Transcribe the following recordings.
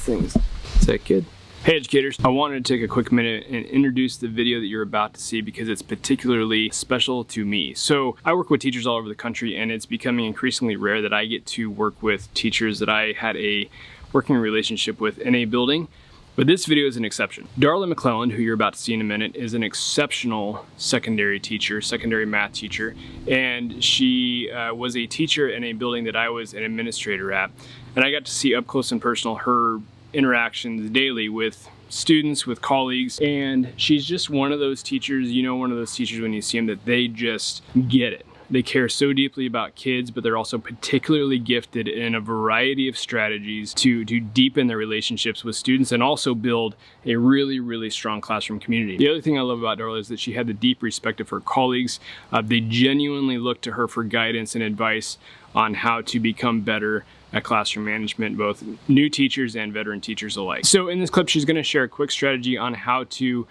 things. Is that good? Hey educators, I wanted to take a quick minute and introduce the video that you're about to see because it's particularly special to me. So I work with teachers all over the country, and it's becoming increasingly rare that I get to work with teachers that I had a working relationship with in a building. But this video is an exception. Darla McClelland, who you're about to see in a minute, is an exceptional secondary teacher, secondary math teacher, and she was a teacher in a building that I was an administrator at. And I got to see up close and personal her interactions daily with students, with colleagues, and she's just one of those teachers, one of those teachers when you see them that they just get it. They care so deeply about kids, but they're also particularly gifted in a variety of strategies to deepen their relationships with students and also build a really, really strong classroom community. The other thing I love about Darla is that she had the deep respect of her colleagues. They genuinely looked to her for guidance and advice on how to become better at classroom management, both new teachers and veteran teachers alike. So in this clip, she's going to share a quick strategy on how to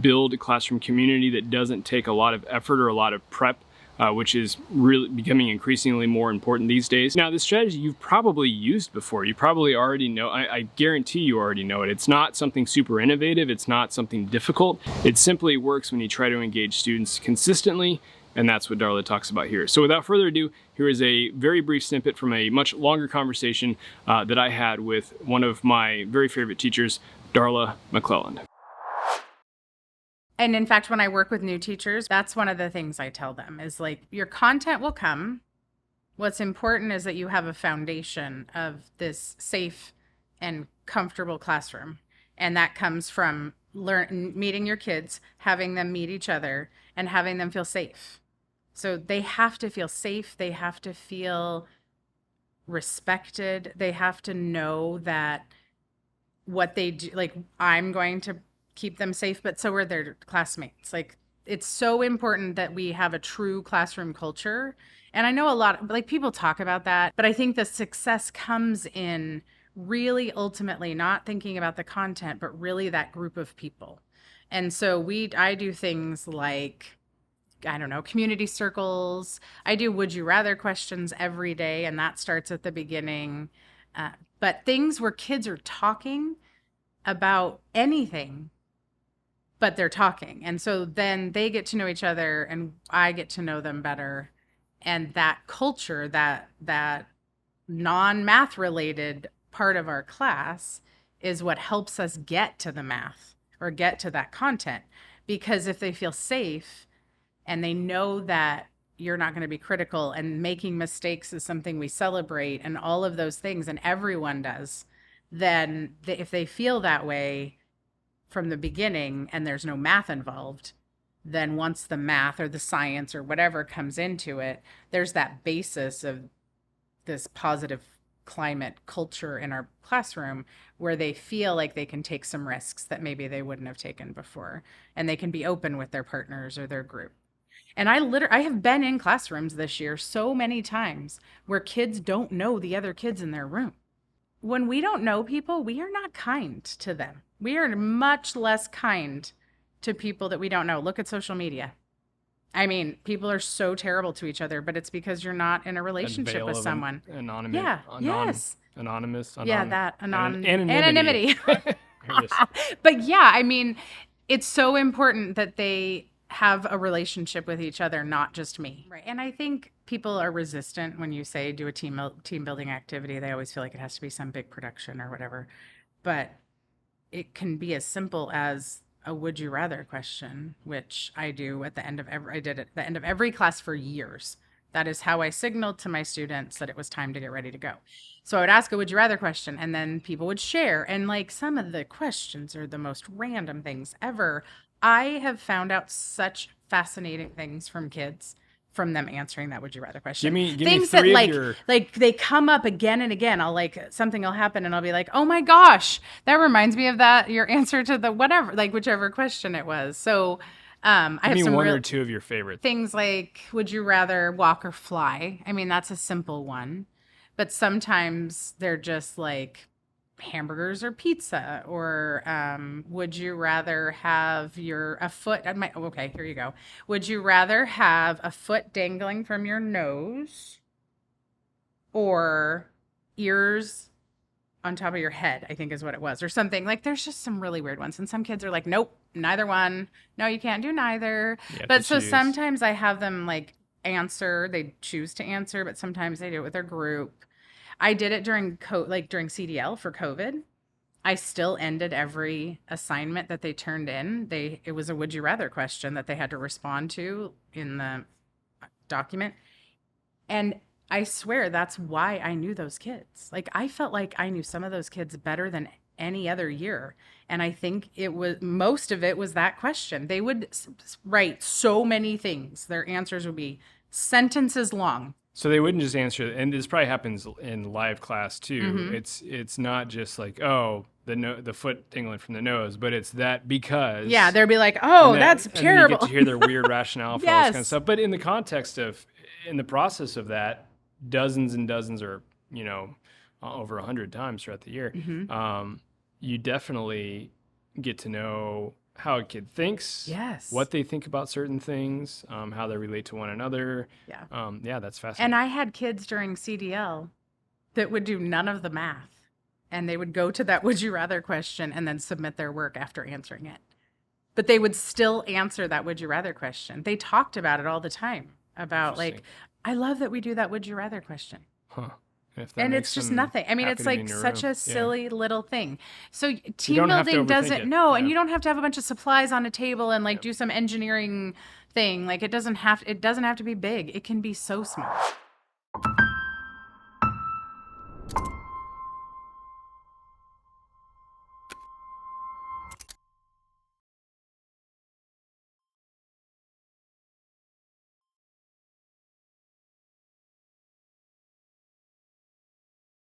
build a classroom community that doesn't take a lot of effort or a lot of prep, which is really becoming increasingly more important these days. Now, this strategy you've probably used before. You probably already know. I guarantee you already know it. It's not something super innovative. It's not something difficult. It simply works when you try to engage students consistently, and that's what Darla talks about here. So without further ado, here is a very brief snippet from a much longer conversation that I had with one of my very favorite teachers, Darla McClelland. And in fact, when I work with new teachers, that's one of the things I tell them is like, your content will come. What's important is that you have a foundation of this safe and comfortable classroom. And that comes from meeting your kids, having them meet each other, and having them feel safe. So they have to feel safe. They have to feel respected. They have to know that what they do, like, I'm going to keep them safe, but so are their classmates. Like, it's so important that we have a true classroom culture. And I know a lot, like, people talk about that, but I think the success comes in really ultimately not thinking about the content, but really that group of people. And so I do things like, I don't know, community circles. I do would you rather questions every day, and that starts at the beginning. But things where kids are talking about anything, but they're talking. And so then they get to know each other and I get to know them better. And that culture, that non-math related part of our class is what helps us get to the math or get to that content. Because if they feel safe and they know that you're not going to be critical and making mistakes is something we celebrate and all of those things, and everyone does, then if they feel that way from the beginning and there's no math involved, then once the math or the science or whatever comes into it, there's that basis of this positive climate culture in our classroom where they feel like they can take some risks that maybe they wouldn't have taken before, and they can be open with their partners or their group. And I have been in classrooms this year so many times where kids don't know the other kids in their room. When we don't know people, we are not kind to them. We are much less kind to people that we don't know. Look at social media. I mean, people are so terrible to each other, but it's because you're not in a relationship with someone. Anonymous. Yeah. Yes. Anonymous. Yeah, that anonymity. But yeah, I mean, it's so important that they have a relationship with each other, not just me. Right. And I think people are resistant when you say do a team building activity. They always feel like it has to be some big production or whatever. But it can be as simple as a would you rather question, which I do at the end of I did at the end of every class for years. That is how I signaled to my students that it was time to get ready to go. So I would ask a would you rather question, and then people would share. And like, some of the questions are the most random things ever. I have found out such fascinating things from kids from them answering that would you rather question. Give things me three that like they come up again and again. Something will happen and I'll be like, oh my gosh, that reminds me of that, your answer to the whatever, like whichever question it was. So I have some one or two of your favorite things, like would you rather walk or fly? I mean, that's a simple one, but sometimes they're just like hamburgers or pizza, or would you rather have a foot okay, here you go. Would you rather have a foot dangling from your nose or ears on top of your head, I think is what it was, or something. Like, there's just some really weird ones. And some kids are like, nope, neither one. No, you can't do neither. But so sometimes I have them like answer. They choose to answer, but sometimes they do it with their group. I did it during during CDL for COVID. I still ended every assignment that they turned in. It was a would you rather question that they had to respond to in the document. And I swear that's why I knew those kids. Like, I felt like I knew some of those kids better than any other year. And I think most of it was that question. They would write so many things. Their answers would be sentences long. So they wouldn't just answer, and this probably happens in live class too. Mm-hmm. It's not just like, oh, the foot tingling from the nose, but it's that because. Yeah, they'll be like, oh, that's terrible. And you get to hear their weird rationale for all this kind of stuff. But in the context of, in the process of that, dozens and dozens, or over 100 times throughout the year, you definitely get to know how a kid thinks, what they think about certain things, how they relate to one another. Yeah, that's fascinating. And I had kids during CDL that would do none of the math, and they would go to that would you rather question and then submit their work after answering it. But they would still answer that would you rather question. They talked about it all the time, about like, I love that we do that would you rather question. Huh. And it's just nothing. I mean, it's like such a silly little thing. So team building doesn't, and you don't have to have a bunch of supplies on a table and like do some engineering thing. Like, it doesn't have to be big. It can be so small.